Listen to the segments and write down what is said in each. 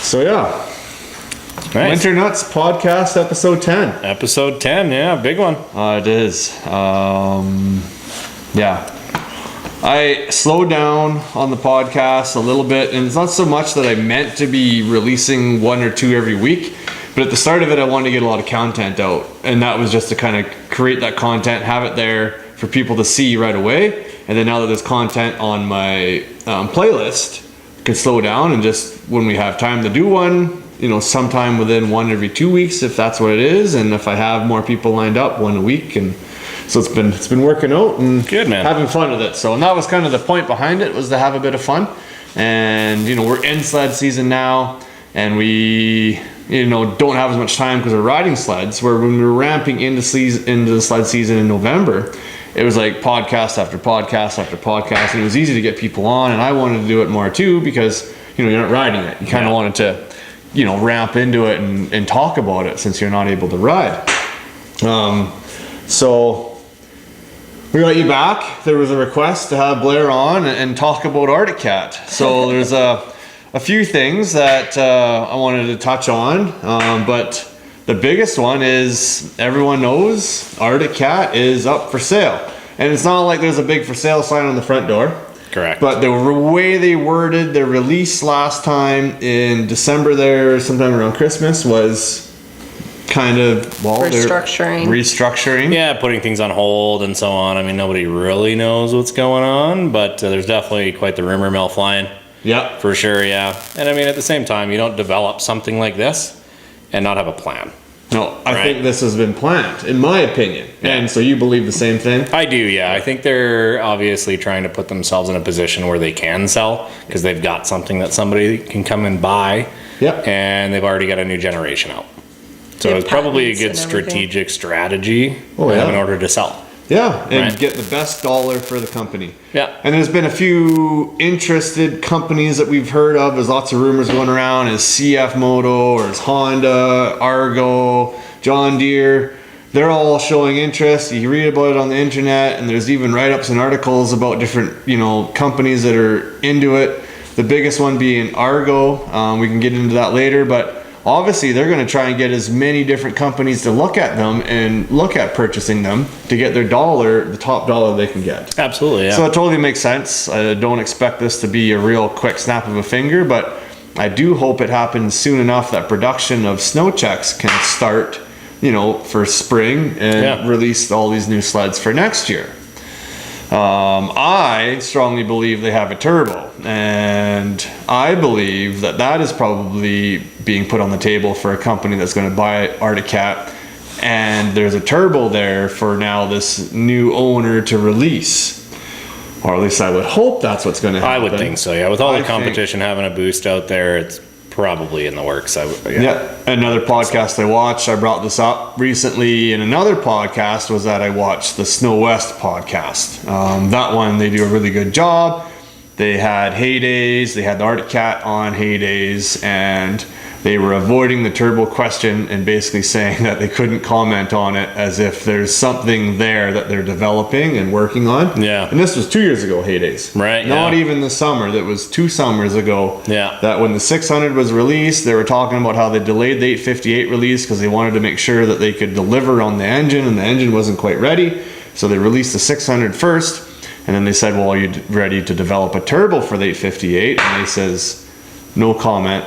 So yeah, Nice. Winter Nutz podcast episode 10. Episode 10, yeah, big one. It is. Yeah. I slowed down on the podcast a little bit, and it's not so much that I meant to be releasing one or two every week, but at the start of it, I wanted to get a lot of content out, and that was just to kind of create that content, have it there for people to see right away, and then now that there's content on my playlist, I can slow down and just when we have time to do one, you know, sometime within one every 2 weeks, if that's what it is, and if I have more people lined up, one a week, and so it's been working out and Good, man. having fun with it. So, and that was kind of the point behind it, was to have a bit of fun. And you know, we're in sled season now, and we don't have as much time because we're riding sleds. Where when we were ramping into the sled season in November, it was like podcast after podcast after podcast, and it was easy to get people on. And I wanted to do it more too because you're not riding it. You kind of wanted to ramp into it and talk about it since you're not able to ride. So we got you back. There was a request to have Blair on and talk about Arctic Cat. So there's a few things that I wanted to touch on, but the biggest one is everyone knows Arctic Cat is up for sale. And it's not like there's a big for sale sign on the front door. Correct. But the way they worded their release last time in December there, sometime around Christmas, was kind of, restructuring. Yeah, putting things on hold and so on. I mean, nobody really knows what's going on, but there's definitely quite the rumor mill flying. Yeah. For sure, yeah. And I mean, at the same time, you don't develop something like this and not have a plan. No, I think this has been planned, in my opinion. Yeah. And so you believe the same thing? I do, yeah. I think they're obviously trying to put themselves in a position where they can sell because they've got something that somebody can come and buy. Yep. And they've already got a new generation out. So it's probably a good strategic strategy in order to sell. Yeah, and get the best dollar for the company. Yeah. And there's been a few interested companies that we've heard of. There's lots of rumors going around as CF Moto or as Honda, Argo, John Deere. They're all showing interest. You read about it on the internet, and there's even write-ups and articles about different, companies that are into it. The biggest one being Argo. We can get into that later, but obviously, they're going to try and get as many different companies to look at them and look at purchasing them to get their dollar, the top dollar they can get. Absolutely, yeah. So it totally makes sense. I don't expect this to be a real quick snap of a finger, but I do hope it happens soon enough that production of snow checks can start, for spring and release all these new sleds for next year. I strongly believe they have a turbo, and I believe that is probably being put on the table for a company that's going to buy Arctic Cat, and there's a turbo there for now this new owner to release, or at least I would hope that's what's going to happen. I would think so, yeah. With all the competition having a boost out there, it's probably in the works. Another podcast I watched, I brought this up recently in another podcast, was that I watched the Snow West podcast. That one, they do a really good job. They had Heydays, they had the Arctic Cat on Heydays, and they were avoiding the turbo question and basically saying that they couldn't comment on it, as if there's something there that they're developing and working on. Yeah. And this was 2 years ago, Heydays. Right. Not even this summer. That was 2 summers ago. Yeah. That when the 600 was released, they were talking about how they delayed the 858 release because they wanted to make sure that they could deliver on the engine, and the engine wasn't quite ready. So they released the 600 first, and then they said, well, are you ready to develop a turbo for the 858? And they says, no comment.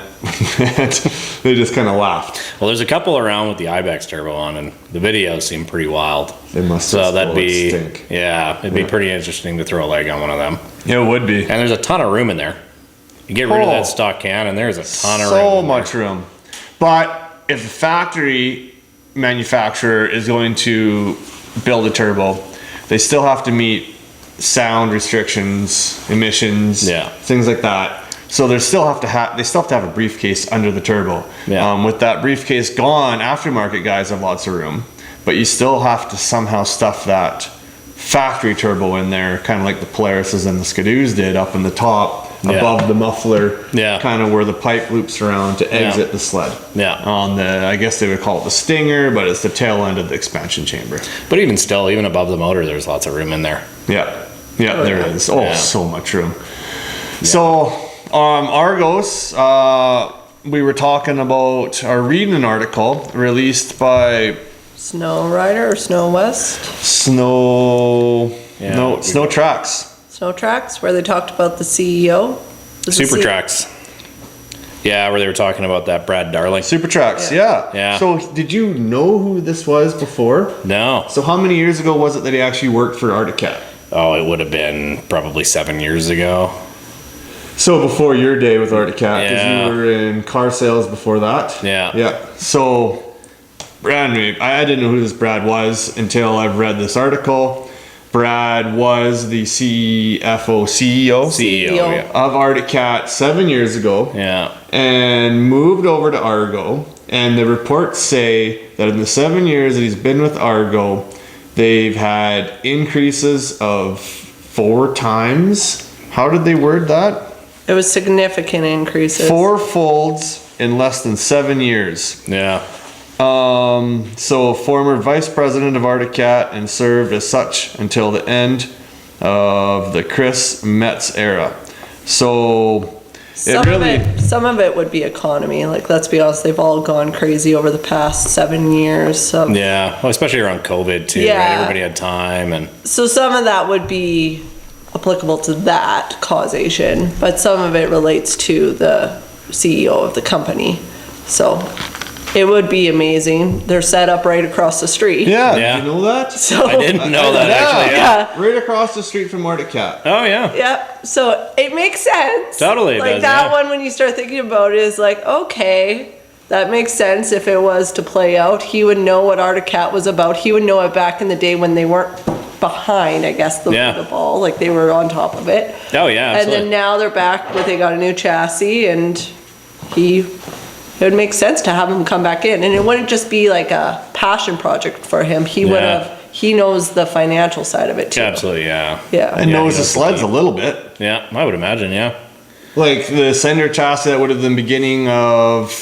They just kind of laughed. Well, there's a couple around with the Ibex turbo on, and the videos seem pretty wild. They must. So that'd be stink. it'd be pretty interesting to throw a leg on one of them. Yeah, it would be. And there's a ton of room in there. You get rid of that stock can, and there's a ton of room. So much room. But if the factory manufacturer is going to build a turbo, they still have to meet sound restrictions, emissions, things like that. So they still have to have a briefcase under the turbo. Yeah. With that briefcase gone, aftermarket guys have lots of room, but you still have to somehow stuff that factory turbo in there, kind of like the Polaris's and the Skidoos did, up in the top, above the muffler, kind of where the pipe loops around to exit the sled. On the, I guess they would call it the stinger, but it's the tail end of the expansion chamber. But even still, even above the motor, there's lots of room in there. There is. So much room. So Argos, we were talking about, or reading an article released by Snowrider or Snow West? Snow Tracks. Snow Tracks, where they talked about the CEO. Super Tracks. Yeah, where they were talking about that Brad Darling. Super Tracks, yeah. Yeah. So did you know who this was before? No. So how many years ago was it that he actually worked for Arctic Cat? Oh, it would have been probably 7 years ago. So before your day with Arctic Cat, because Yeah. you were in car sales before that? Yeah. Yeah. So, Brad, I didn't know who this Brad was until I've read this article. Brad was the CEO yeah. of Arctic Cat 7 years ago. Yeah. And moved over to Argo. And the reports say that in the 7 years that he's been with Argo, they've had increases of 4 times. How did they word that? It was significant increases. 4 folds in less than 7 years. Yeah. So former vice president of Arctic Cat and served as such until the end of the Chris Metz era. So some of it would be economy. Like, let's be honest, they've all gone crazy over the past 7 years. So Yeah. Well, especially around COVID too. Yeah. Right? Everybody had time and. So some of that would be applicable to that causation, but some of it relates to the CEO of the company. So it would be amazing. They're set up right across the street. Yeah, Yeah. did you know that? So I didn't know that actually. yeah. Right across the street from Arctic Cat. Oh yeah. Yeah, so it makes sense. Totally it like does, that yeah. one, when you start thinking about it, is like, okay, that makes sense. If it was to play out, he would know what Arctic Cat was about. He would know it back in the day when they weren't behind, I guess, the ball, like they were on top of it. Oh yeah. And Absolutely. then now they're back, but they got a new chassis, and it would make sense to have him come back in, and it wouldn't just be like a passion project for him. He would have. He knows the financial side of it too. Absolutely. Yeah. Yeah. And knows he the does sleds a little bit. Yeah. I would imagine. Yeah. Like the Sender chassis that would have been the beginning of,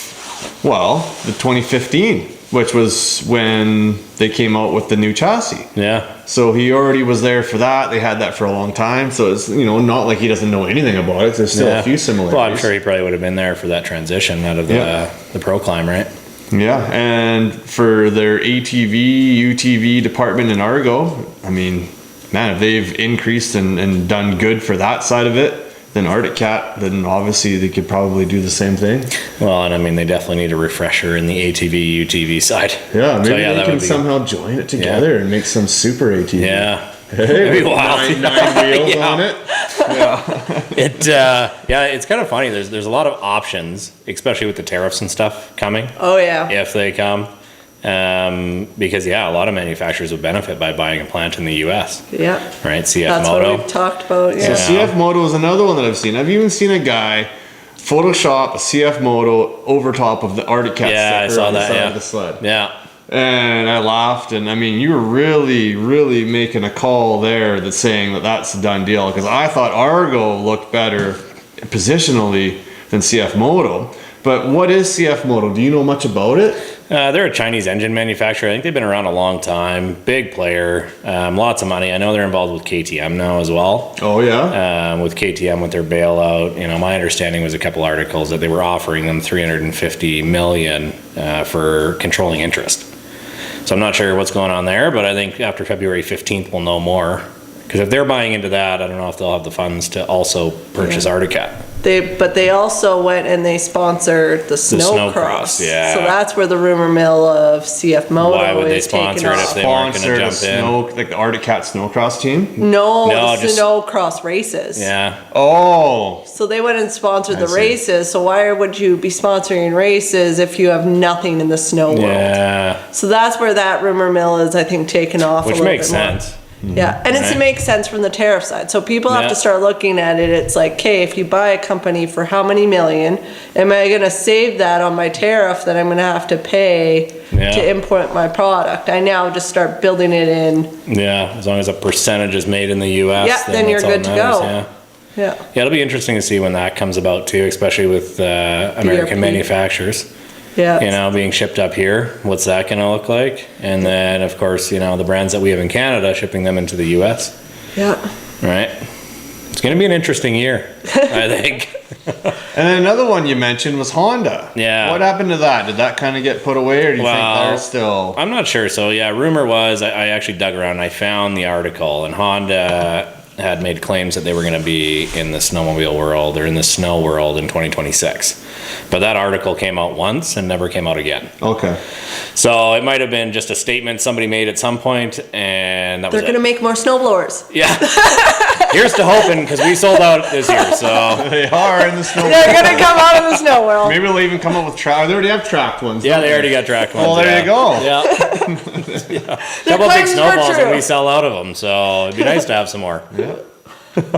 well, the 2015, which was when they came out with the new chassis. Yeah. So he already was there for that. They had that for a long time. So it's, not like he doesn't know anything about it. There's still a few similarities. Well, I'm sure he probably would have been there for that transition out of the Pro Climb, right? Yeah, and for their ATV, UTV department in Argo, I mean, man, if they've increased and done good for that side of it, then Arctic Cat, then obviously they could probably do the same thing. Well, and I mean, they definitely need a refresher in the ATV, UTV side. Yeah, maybe that they can would be- somehow join it together and make some super ATV. Yeah. Hey, That'd be with wild. nine wheels Yeah. on it. It's kind of funny. There's a lot of options, especially with the tariffs and stuff coming, Oh yeah. if they come. Because a lot of manufacturers would benefit by buying a plant in the US, Yeah. right? CF That's Moto. what we've talked about. Yeah. So CF Moto is another one that I've seen. I've even seen a guy Photoshop a CF Moto over top of the Arctic Cat Yeah, I sticker saw on the that, side yeah. of the sled. Yeah. And I laughed, and I mean, you were really, really making a call there that's saying that that's a done deal, because I thought Argo looked better positionally than CF Moto. But what is CF Moto? Do you know much about it? They're a Chinese engine manufacturer. I think they've been around a long time. Big player. Lots of money. I know they're involved with KTM now as well. Oh, yeah? With KTM with their bailout, my understanding was a couple articles that they were offering them $350 million for controlling interest. So I'm not sure what's going on there, but I think after February 15th we'll know more. Because if they're buying into that, I don't know if they'll have the funds to also purchase Arctic Cat. But they also went and they sponsored the Snowcross. yeah. So that's where the rumor mill of CF Moto Why would they is taking sponsor it if off. they weren't going to Sponsored jump in? like the Arctic Cat Snowcross team? No, No, the just- Snowcross races. Yeah. Oh, So they went and sponsored the see. races. So why would you be sponsoring races if you have nothing in the snow world? Yeah. So that's where that rumor mill is, I think, taken off Which a little makes bit more. sense. Yeah, and it Right. makes sense from the tariff side. So people have Yeah. to start looking at it. It's like, okay, if you buy a company for how many million, am I going to save that on my tariff that I'm going to have to pay Yeah. to import my product? I now just start building it in. Yeah. As long as a percentage is made in the US, Yeah, then you're that's all good that to matters, go. Yeah. Yeah. Yeah, it'll be interesting to see when that comes about too, especially with American DRP. manufacturers. Yeah. Being shipped up here. What's that going to look like? And then, of course, the brands that we have in Canada, shipping them into the US, Yeah. right? It's going to be an interesting year. I think. And then another one you mentioned was Honda. Yeah. What happened to that? Did that kind of get put away, or do you think they're still? I'm not sure. So yeah, rumor was I actually dug around and I found the article, and Honda had made claims that they were going to be in the snowmobile world or in the snow world in 2026. But that article came out once and never came out again. Okay. So it might have been just a statement somebody made at some point, and that They're was going to make more snowblowers. Yeah. Here's to hoping, because we sold out this year, so. They are in the snow. They're going to come out of the snow world. Maybe they'll even come up with track. They already have tracked ones. Yeah, they already got tracked ones. Well, there you go. Yeah. Yeah. Couple big snowballs and we sell out of them, so it'd be nice to have some more. Yeah.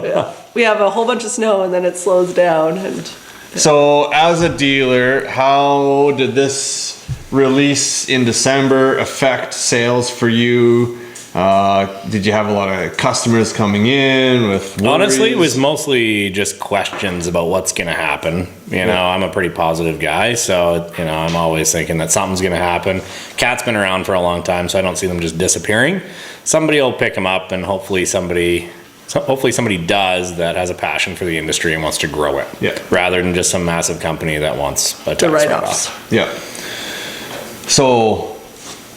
Yeah. We have a whole bunch of snow and then it slows down. And So, as a dealer, how did this release in December affect sales for you? Did you have a lot of customers coming in with worries? Honestly, it was mostly just questions about what's going to happen. You know, I'm a pretty positive guy, so, you know, I'm always thinking that something's going to happen. Cat's been around for a long time, so I don't see them just disappearing. Somebody will pick them up, and hopefully somebody does that has a passion for the industry and wants to grow it. Yeah. Rather than just some massive company that wants a tax the write-off. write-offs. Yeah. So,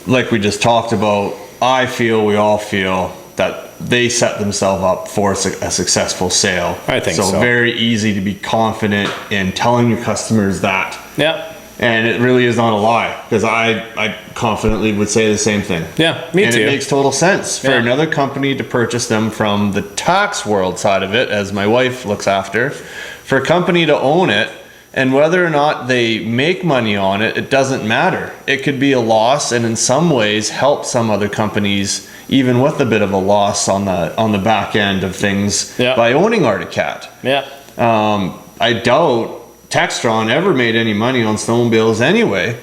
like we just talked about, we all feel that they set themselves up for a successful sale. I think so. Very easy to be confident in telling your customers that. Yeah. And it really is not a lie, because I confidently would say the same thing. Yeah, me and too. it makes total sense for another company to purchase them from the tax world side of it, as my wife looks after, for a company to own it. And whether or not they make money on it, it doesn't matter. It could be a loss, and in some ways help some other companies, even with a bit of a loss on the back end of things, by owning Arctic Cat. Yeah. I doubt Textron ever made any money on snowmobiles anyway,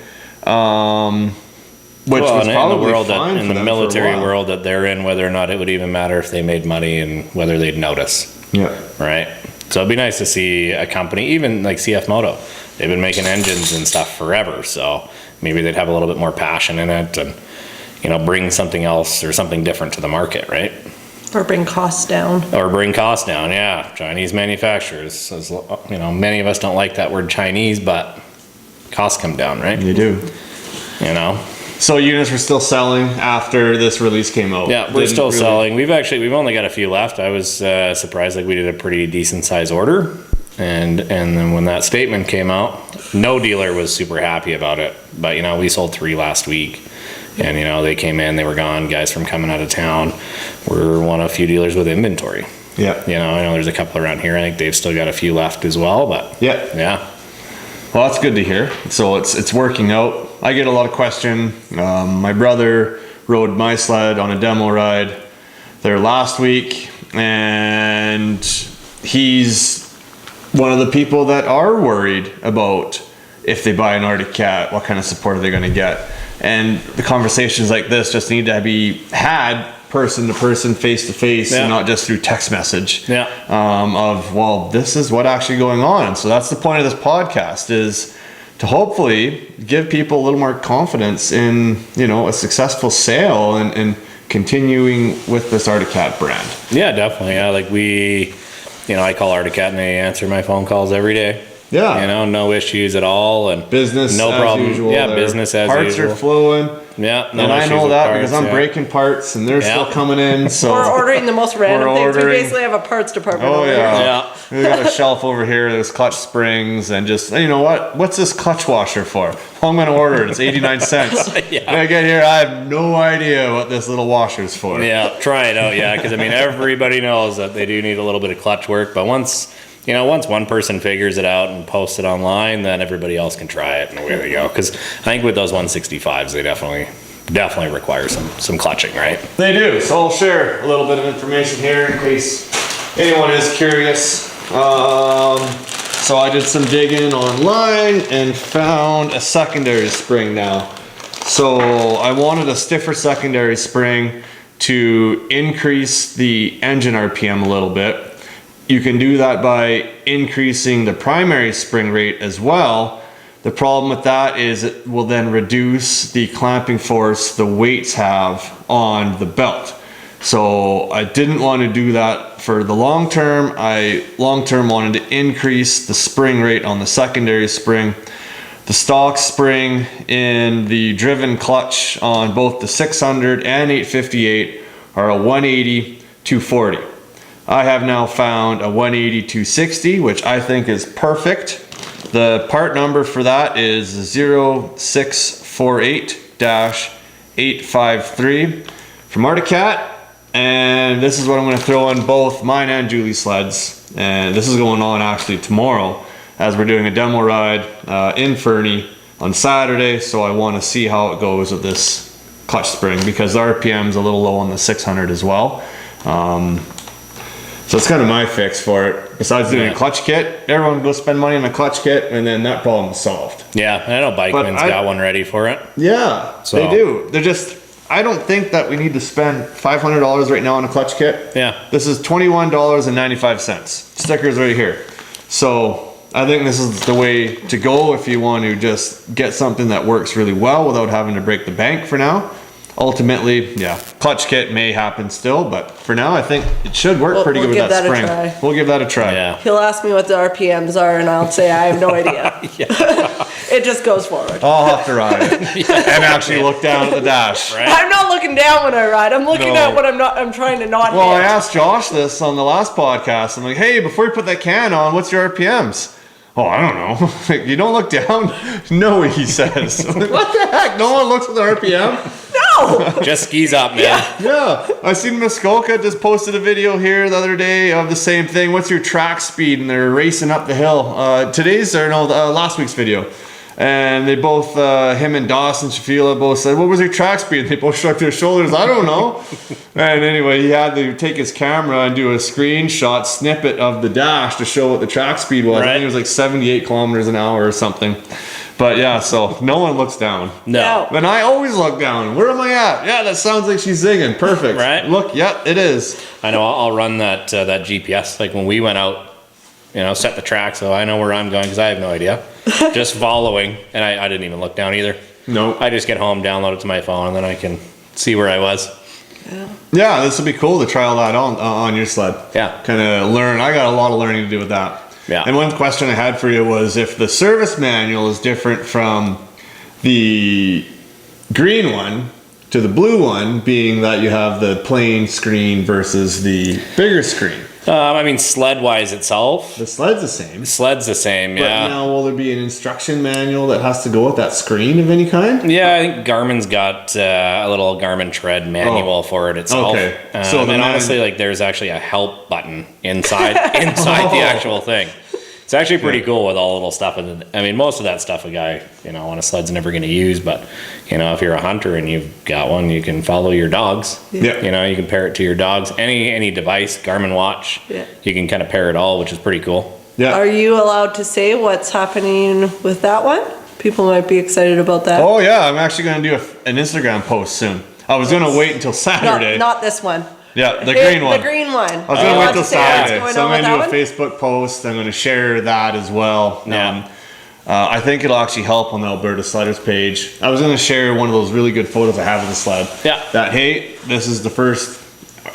which was probably fine in the military world that they're in, whether or not it would even matter if they made money and whether they'd notice. Yeah. Right. So it'd be nice to see a company, even like CF Moto. They've been making engines and stuff forever, so maybe they'd have a little bit more passion in it and, you know, bring something else or something different to the market, right? Or bring costs down. Yeah. Chinese manufacturers, as, you know, many of us don't like that word Chinese, but costs come down, right? You do. You know? So units were still selling after this release came out? Yeah, we're still selling. We've only got a few left. I was surprised, like we did a pretty decent size order. And then when that statement came out, no dealer was super happy about it. But, you know, we sold 3 last week. And, you know, they came in, they were gone, guys from coming out of town. We're one of a few dealers with inventory. Yeah. You know, I know there's a couple around here. I think they've still got a few left as well, but yeah. Well, that's good to hear. So it's working out. I get a lot of question. My brother rode my sled on a demo ride there last week, and he's one of the people that are worried about if they buy an Arctic Cat, what kind of support are they going to get? And the conversations like this just need to be had person to person, face to face, and not just through text message. Well, this is what actually going on. So that's the point of this podcast, is to hopefully give people a little more confidence in, you know, a successful sale and continuing with this Arctic Cat brand. Yeah, definitely. Yeah, like I call Arctic Cat and they answer my phone calls every day. Yeah. You know, no issues at all, and business no as problem. usual. Yeah, business as parts usual. Parts are flowing. Yeah, no, and I know that because I'm breaking parts and they're still coming in. So we're ordering the most random things. We basically have a parts department. Oh, over yeah. We got a shelf over here. There's clutch springs and just, you know what? What's this clutch washer for? I'm going to order it. It's 89 cents. When I get here, I have no idea what this little washer's for. Yeah, try it out. Yeah, because I mean, everybody knows that they do need a little bit of clutch work, but once one person figures it out and posts it online, then everybody else can try it, and away they go. Because I think with those 165s, they definitely require some clutching, right? They do. So I'll share a little bit of information here in case anyone is curious. So I did some digging online and found a secondary spring now. So I wanted a stiffer secondary spring to increase the engine RPM a little bit. You can do that by increasing the primary spring rate as well. The problem with that is it will then reduce the clamping force the weights have on the belt. So I didn't want to do that But for the long term, I wanted to increase the spring rate on the secondary spring. The stock spring in the driven clutch on both the 600 and 858 are a 180 240. I have now found a 180 260, which I think is perfect. The part number for that is 0648-853 from Arctic Cat. And this is what I'm going to throw on both mine and Julie's sleds. And this is going on actually tomorrow, as we're doing a demo ride in Fernie on Saturday. So I want to see how it goes with this clutch spring, because the RPM is a little low on the 600 as well. So it's kind of my fix for it. Besides doing a clutch kit, everyone go spend money on a clutch kit, and then that problem is solved. Yeah, I know Bikeman's got one ready for it. Yeah, they do. They're just, I don't think that we need to spend $500 right now on a clutch kit. Yeah. This is $21.95. Stickers right here. So I think this is the way to go if you want to just get something that works really well without having to break the bank for now. Ultimately, yeah, clutch kit may happen still, but for now I think it should work pretty good with that spring. We'll give that a try. Yeah. He'll ask me what the RPMs are, and I'll say I have no idea. It just goes forward. I'll have to ride and actually look down at the dash. Right. I'm not looking down when I ride. I'm looking at what I'm trying to not Well, I hit. asked Josh this on the last podcast. I'm like, hey, before you put that can on, what's your RPMs? Oh, I don't know. Like, you don't look down? No, he says. Like, what the heck? No one looks at the RPM? No! Just skis up, man. Yeah. I seen Muskoka just posted a video here the other day of the same thing. What's your track speed? And they're racing up the hill. Last week's video. And they both, him and Dawson Shafila both said, what was your track speed? And they both shrugged their shoulders. I don't know. And anyway, he had to take his camera and do a screenshot snippet of the dash to show what the track speed was. Right. I think it was like 78 kilometers an hour or something. But yeah, so no one looks down. No. And I always look down. Where am I at? Yeah, that sounds like she's zigging. Perfect. Right. Look, yeah, it is. I know. I'll run that GPS. Like when we went out, set the track, so I know where I'm going because I have no idea. Just following, and I didn't even look down either. No. I just get home, download it to my phone, and then I can see where I was. Yeah, this would be cool to try all that on your sled. Yeah. Kind of learn. I got a lot of learning to do with that. Yeah. And one question I had for you was if the service manual is different from the green one to the blue one, being that you have the plain screen versus the bigger screen. Sled-wise itself, The sled's the same. the sled's the same, But yeah. now will there be an instruction manual that has to go with that screen of any kind? Yeah, I think Garmin's got a little Garmin Tread manual for it itself. Okay. So And honestly, like there's actually a help button inside the actual thing. It's actually pretty cool with all the little stuff. And most of that stuff a guy, on a sled's never going to use. But, if you're a hunter and you've got one, you can follow your dogs. Yeah. You can pair it to your dogs. Any device, Garmin watch, you can kind of pair it all, which is pretty cool. Yeah. Are you allowed to say what's happening with that one? People might be excited about that. Oh, yeah. I'm actually going to do an Instagram post soon. I was going to wait until Saturday. Not this one. Yeah, the green one. The green one. I was going to wait till Saturday, so I'm going to do a one? Facebook post. I'm going to share that as well. Yeah. I think it'll actually help on the Alberta Sledders page. I was going to share one of those really good photos I have of the sled. Yeah. That, hey, this is the first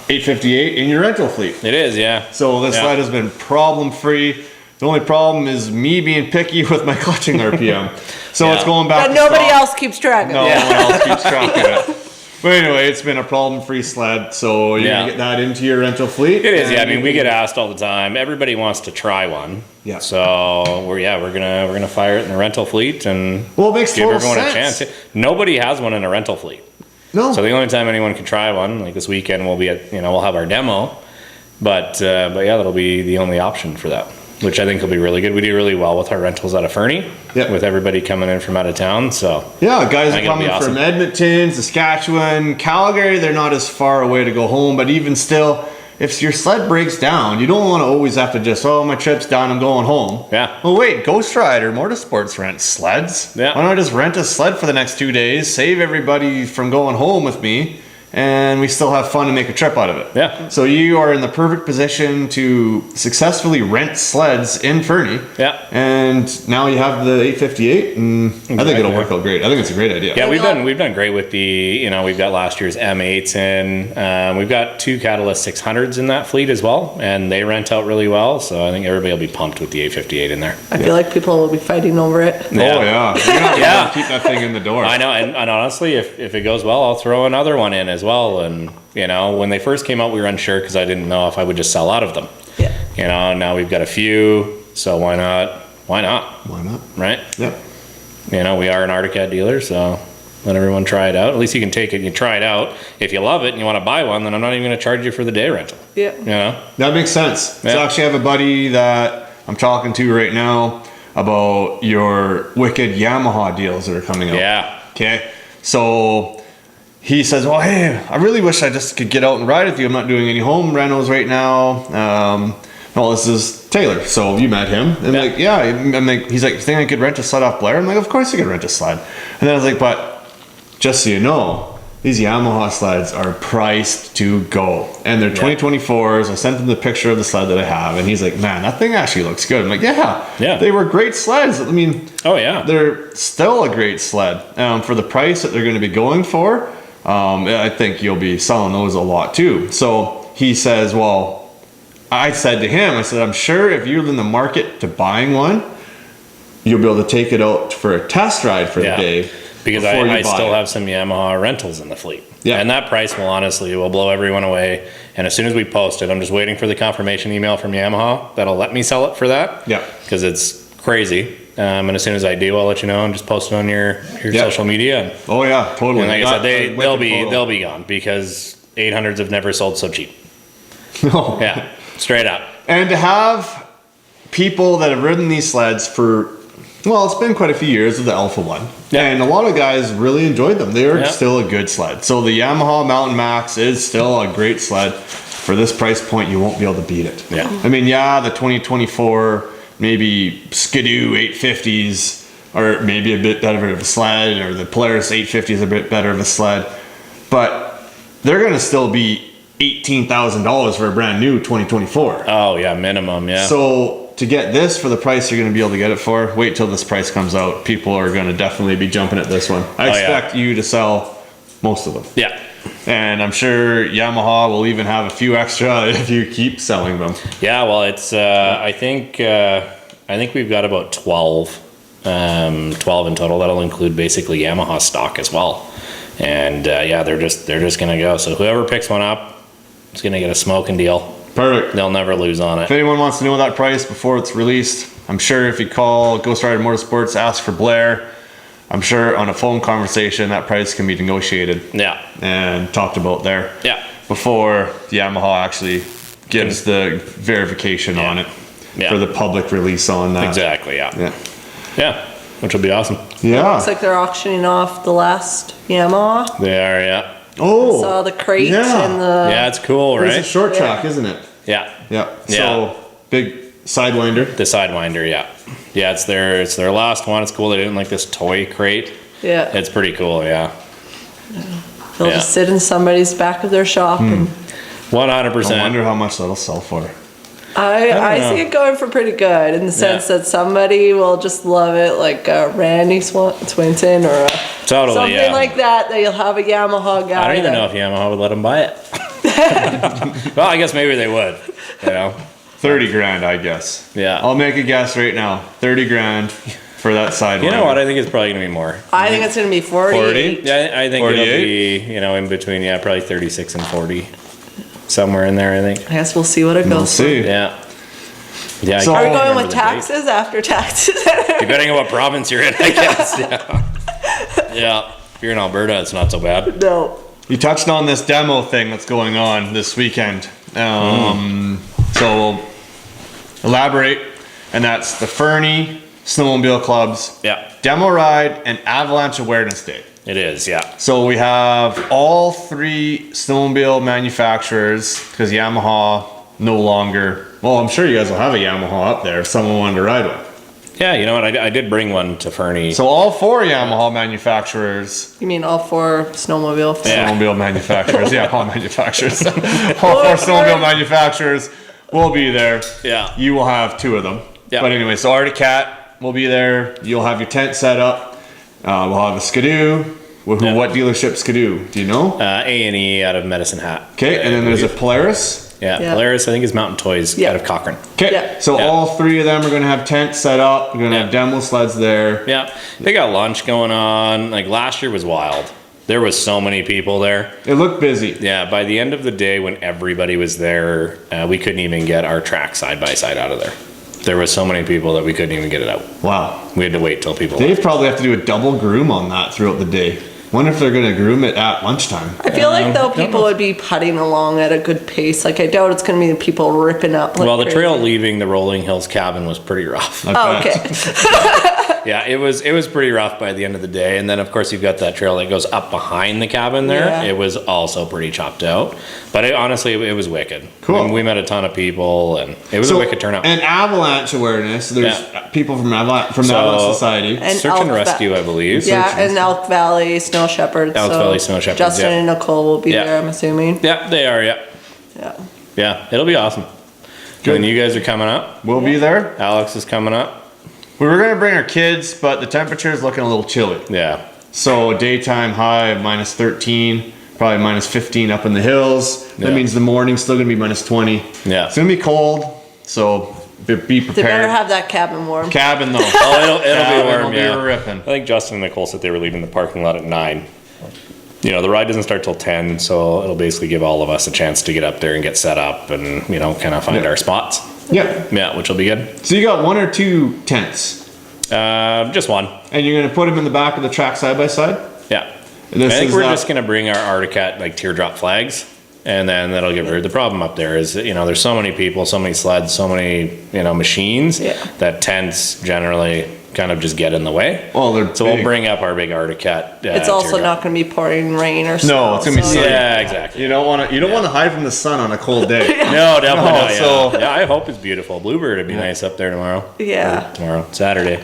858 in your rental fleet. It is, yeah. So this sled has been problem-free. The only problem is me being picky with my clutching RPM. So it's going back But to nobody stock. else keeps track of it. No one else keeps track of it. But anyway, it's been a problem-free sled, so you're gonna get that into your rental fleet. It is, yeah. We get asked all the time. Everybody wants to try one. Yeah. So we're gonna fire it in the rental fleet and Well, it makes give total everyone sense. a chance. Nobody has one in a rental fleet. No. So the only time anyone can try one, like this weekend, we'll be at we'll have our demo. But yeah, that'll be the only option for that, which I think will be really good. We do really well with our rentals out of Fernie, with everybody coming in from out of town. So yeah, guys I are think it'll be coming awesome. from Edmonton, Saskatchewan, Calgary. They're not as far away to go home, but even still, if your sled breaks down, you don't want to always have to just, my trip's done, I'm going home. Yeah. Well, wait, Ghostrider Motorsports rents sleds. Yeah. Why don't I just rent a sled for the next 2 days, save everybody from going home with me, and we still have fun and make a trip out of it. Yeah. So you are in the perfect position to successfully rent sleds in Fernie. Yeah. And now you have the 858, and I think it'll work out great. I think it's a great idea. Yeah, we've done great with the, we've got last year's M8s in. We've got 2 Catalyst 600s in that fleet as well, and they rent out really well. So I think everybody will be pumped with the 858 in there. I feel like people will be fighting over it. Oh yeah. You're gonna have to keep that thing in the door. I know, and honestly, if it goes well, I'll throw another one in as well. And when they first came out, we were unsure because I didn't know if I would just sell out of them. Yeah. Now we've got a few, so why not? Why not? Why not? Right? Yep. We are an Arctic Cat dealer, so let everyone try it out. At least you can take it and you try it out. If you love it and you want to buy one, then I'm not even going to charge you for the day rental. Yeah. That makes sense. Yeah. So actually I have a buddy that I'm talking to right now about your wicked Yamaha deals that are coming out. Yeah. Okay. So he says, well, hey, I really wish I just could get out and ride with you. I'm not doing any home rentals right now. Well, this is Taylor. So you met him. And like, yeah. I'm like, he's like, you think I could rent a sled off Blair? I'm like, of course you could rent a sled. And then I was like, but just so you know, these Yamaha sleds are priced to go. And they're 2024s. I sent him the picture of the sled that I have. And he's like, man, that thing actually looks good. I'm like, yeah. They were great sleds. I mean, oh yeah, they're still a great sled. For the price that they're going to be going for, I think you'll be selling those a lot too. So he says, well, I said to him, I said, I'm sure if you're in the market to buying one, you'll be able to take it out for a test ride for the day. Because I still have some Yamaha rentals in the fleet. Yeah. And that price will blow everyone away. And as soon as we post it, I'm just waiting for the confirmation email from Yamaha that'll let me sell it for that. Yeah. Because it's crazy. And as soon as I do, I'll let you know and just post it on your social media. Oh yeah, totally. And like I said, they'll be gone because 800s have never sold so cheap. No. Yeah. Straight up. And to have people that have ridden these sleds for, well, it's been quite a few years with the Alpha One. Yeah. And a lot of guys really enjoyed them. They're still a good sled. So the Yamaha Mountain Max is still a great sled. For this price point, you won't be able to beat it. Yeah. I mean, the 2024, maybe Skidoo 850s are maybe a bit better of a sled, or the Polaris 850 is a bit better of a sled. But they're going to still be $18,000 for a brand new 2024. Oh yeah, minimum, yeah. So to get this for the price you're going to be able to get it for, wait till this price comes out. People are going to definitely be jumping at this one. I expect you to sell most of them. Yeah. And I'm sure Yamaha will even have a few extra if you keep selling them. Yeah, well, it's I think we've got about 12 in total. That'll include basically Yamaha stock as well. And they're just gonna go. So whoever picks one up is gonna get a smoking deal. Perfect. They'll never lose on it. If anyone wants to know that price before it's released, I'm sure if you call Ghostrider Motorsports, ask for Blair, I'm sure on a phone conversation that price can be negotiated. Yeah. And talked about there. Yeah. Before the Yamaha actually gives the verification on it for the public release on that. Exactly. Yeah. Yeah. Yeah. Which will be awesome. Yeah. Looks like they're auctioning off the last Yamaha. They are. Yeah. Oh. Saw the crate and the. Yeah, it's cool, right? It's a short track, isn't it? Yeah. Yeah. So big sidewinder. The sidewinder, yeah. Yeah, it's their last one. It's cool. They didn't like this toy crate. Yeah. It's pretty cool, yeah. They'll just sit in somebody's back of their shop and. 100%. I wonder how much that'll sell for. I see it going for pretty good in the sense that somebody will just love it, like Randy Swinton or something like that. That you'll have a Yamaha guy. I don't even know if Yamaha would let them buy it. Well, I guess maybe they would. 30 grand, I guess. Yeah. I'll make a guess right now. 30 grand for that sidewinder. You know what? I think it's probably gonna be more. I think it's gonna be 48. 40? Yeah, I think 48? it'll be in between. Yeah, probably 36 and 40. Somewhere in there, I think. I guess we'll see what it We'll goes see. Yeah. Yeah. So- for. Are we I can't going remember with the date. taxes after taxes? Depending on what province you're in, I guess. Yeah. Yeah. If you're in Alberta, it's not so bad. No. You touched on this demo thing that's going on this weekend. So elaborate, and that's the Fernie Snowmobile Club's demo ride and avalanche awareness day. It is, yeah. So we have all 3 snowmobile manufacturers, because Yamaha no longer, well, I'm sure you guys will have a Yamaha up there if someone wanted to ride one. Yeah, you know what? I did bring one to Fernie. So all 4 Yamaha manufacturers, You mean all 4 snowmobile? Yeah. snowmobile manufacturers, yeah, all manufacturers, all 4 snowmobile manufacturers will be there. Yeah. You will have 2 of them. Yeah. But anyway, so Arctic Cat will be there. You'll have your tent set up. We'll have a Skidoo. Yeah. What dealership Skidoo? Do you know? A&E out of Medicine Hat. Okay, and then there's a Polaris. Yeah, Yeah. Polaris, I think, is Mountain Toys Yeah. out of Cochrane. Okay, Yeah. so Yeah. all 3 of them are gonna have tents set up. We're gonna have demo sleds there. Yeah, they got lunch going on. Like last year was wild. There was so many people there. It looked busy. Yeah, by the end of the day when everybody was there, we couldn't even get our track side by side out of there. There was so many people that we couldn't even get it out. Wow. We had to wait till people They left. probably have to do a double groom on that throughout the day. Wonder if they're gonna groom it at lunchtime. I feel like though people would be putting along at a good pace. Like I doubt it's going to be the people ripping up. Like Well, the crazy. trail leaving the Rolling Hills cabin was pretty rough. Oh, okay. Yeah, it was pretty rough by the end of the day. And then of course you've got that trail that goes up behind the cabin there. Yeah. It was also pretty chopped out. But honestly, it was wicked. Cool. I mean, we met a ton of people and it was a wicked turnout. And avalanche awareness. There's Yeah. people from the Avalanche Society. And Search and Elk rescue, I believe. Yeah, and Elk Valley Snow Shepherds. Elk Valley Snow Shepherds, Justin yeah. and Nicole will be Yeah. there, I'm assuming. Yeah, they are, yeah. Yeah. Yeah, it'll be awesome. Good. And you guys are coming up. We'll be there. Alex is coming up. We were gonna bring our kids, but the temperature is looking a little chilly. Yeah. So daytime high of -13, probably -15 up in the hills. That Yeah. means the morning's still gonna be -20. Yeah. It's gonna be cold, so be They better prepared. have that cabin warm. Cabin though. Oh, it'll Cabin be warm, will be yeah. ripping. I think Justin and Nicole said they were leaving the parking lot at 9. You know, the ride doesn't start till 10, so it'll basically give all of us a chance to get up there and get set up and, you know, kind of find Yeah. our spots. Yeah. Yeah, which will be good. So you got 1 or 2 tents, Just one. and you're gonna put them in the back of the track side by side. Yeah. This I think is we're that- just gonna bring our Arctic Cat like teardrop flags, and then that'll give her. The problem up there is that, you know, there's so many people, so many sleds, so many, you know, machines Yeah. that tents generally kind of just get in the way. Oh, they're So big. we'll bring up our big Arctic Cat. It's also teardrop. not going to be pouring rain or snow. No, it's gonna be sunny. Yeah, exactly. You don't want to hide from the sun on a cold day. No, definitely No, not. Yeah. so- Yeah, I hope it's beautiful. Bluebird would be nice up there tomorrow. Yeah. Or tomorrow, Saturday.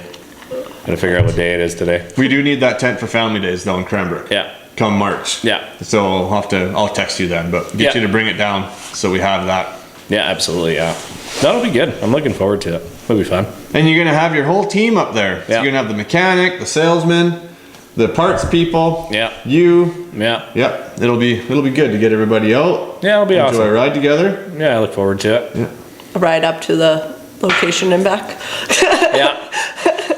Gotta figure out what day it is today. We do need that tent for family days though in Cranbrook. Yeah. Come March. Yeah. So I'll text you then, but get Yeah. you to bring it down so we have that. Yeah, absolutely. Yeah. That'll be good. I'm looking forward to it. It'll be fun. And you're gonna have your whole team up there. So Yeah. you're gonna have the mechanic, the salesman, the parts people. Yeah. You. Yeah. Yep. It'll be good to get everybody out. Yeah, it'll be Enjoy awesome. a ride together. Yeah, I look forward to it. Ride up to the location and back. Yeah.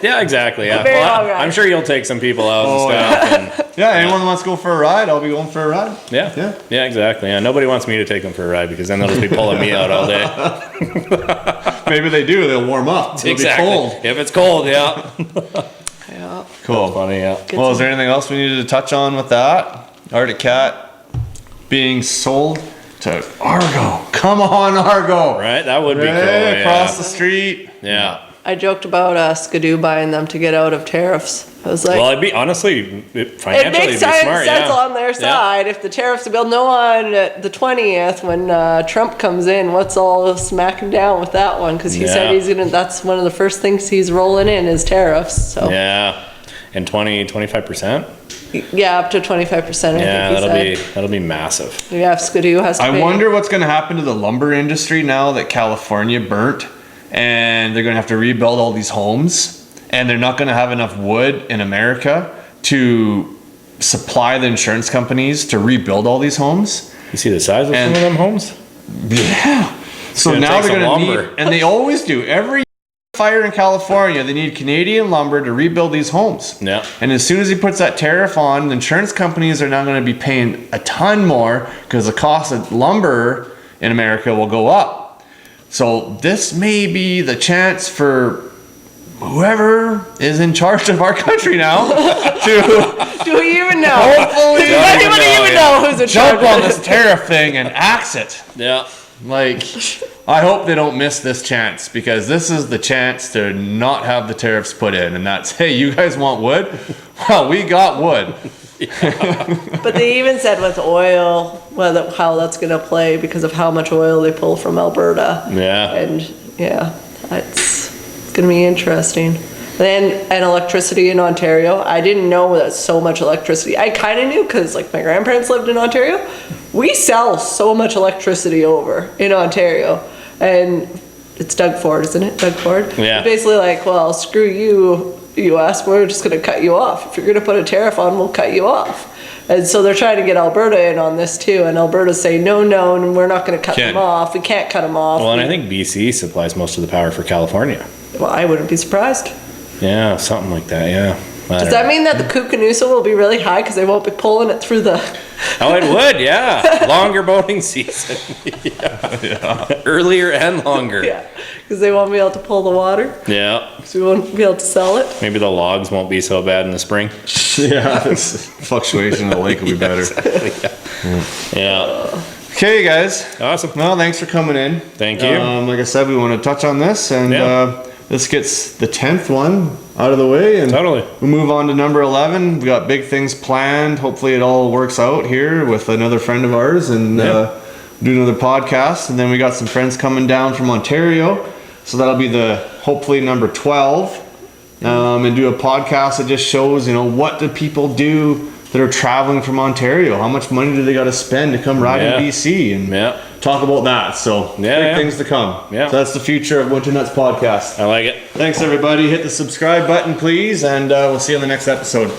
Yeah, exactly. Yeah. very Well, long ride. I'm sure you'll take some people out Oh, and stuff. And, Yeah. Anyone that wants to go for a ride, I'll be going for a ride. yeah. Yeah. Yeah, exactly. Yeah. Nobody wants me to take them for a ride because then they'll just be pulling me out all day. Maybe they do. They'll warm up. It'll Exactly. be cold. If it's cold, yeah. Yeah. Cool. Funny, yeah. Well, is there anything else we needed to touch on with that? Arctic Cat being sold to Argo. Come on, Argo. Right? That would be cool. Right Yeah. across the street. Yeah. I joked about Skidoo buying them to get out of tariffs. I was like, Well, it'd be honestly it financially makes it'd be sense smart. Yeah. on their side. If the tariffs are built, no on the 20th when Trump comes in, let's all smack him down with that one because he said Yeah. he's gonna. That's one of the first things he's rolling in is tariffs. So Yeah. And 25%. yeah, up to 25%. Yeah, I think he said. that'll be massive. Yeah, if Skidoo has to I pay. wonder what's going to happen to the lumber industry now that California burnt and they're going to have to rebuild all these homes and they're not going to have enough wood in America to supply the insurance companies to rebuild all these homes. You see the size of And- some of them homes? Yeah. So gonna now take they're some going to lumber. need, and they always do, every fire in California, they need Canadian lumber to rebuild these homes. Yeah. And as soon as he puts that tariff on, the insurance companies are now going to be paying a ton more because the cost of lumber in America will go up. So this may be the chance for whoever is in charge of our country now to Do we even know? hopefully Does anybody even know who's in charge? jump on this tariff thing and axe it. Yeah. Like, I hope they don't miss this chance because this is the chance to not have the tariffs put in. And that's, hey, you guys want wood? Well, we got wood. But they even said with oil, how that's going to play because of how much oil they pull from Alberta. Yeah. And yeah, it's going gonna be interesting. And electricity in Ontario. I didn't know that so much electricity. I kind of knew because like my grandparents lived in Ontario. We sell so much electricity over in Ontario, and it's Doug Ford, isn't it? Doug Ford. Yeah. Basically, like, well, screw you, U.S. We're just gonna cut you off. If you're gonna put a tariff on, we'll cut you off. And so they're trying to get Alberta in on this too, and Alberta's saying no, and we're not gonna cut them off. We can't cut them off. Well, and I think BC supplies most of the power for California. Well, I wouldn't be surprised. Yeah, something like that, yeah. Does that mean that the Kookanusa will be really high because they won't be pulling it through the... Oh, it would, yeah. Longer boating season. Yeah. Earlier and longer. Yeah, because they won't be able to pull the water. Yeah. So we won't be able to sell it. Maybe the logs won't be so bad in the spring. Yeah, this fluctuation in the lake will be better. Yeah. Okay, guys. Awesome. Well, thanks for coming in. Thank you. Like I said, we want to touch on this, and Yeah. this gets the 10th one out of the way, and Totally. we move on to number 11. We got big things planned. Hopefully it all works out here with another friend of ours, and do another podcast. And then we got some friends coming down from Ontario, so that'll be hopefully number 12, and do a podcast that just shows, what do people do that are traveling from Ontario? How much money do they got to spend to come ride in BC, and talk about that. So big things to come. Yeah. So that's the future of Winter Nutz podcast. I like it. Thanks everybody. Hit the subscribe button please, and we'll see you on the next episode.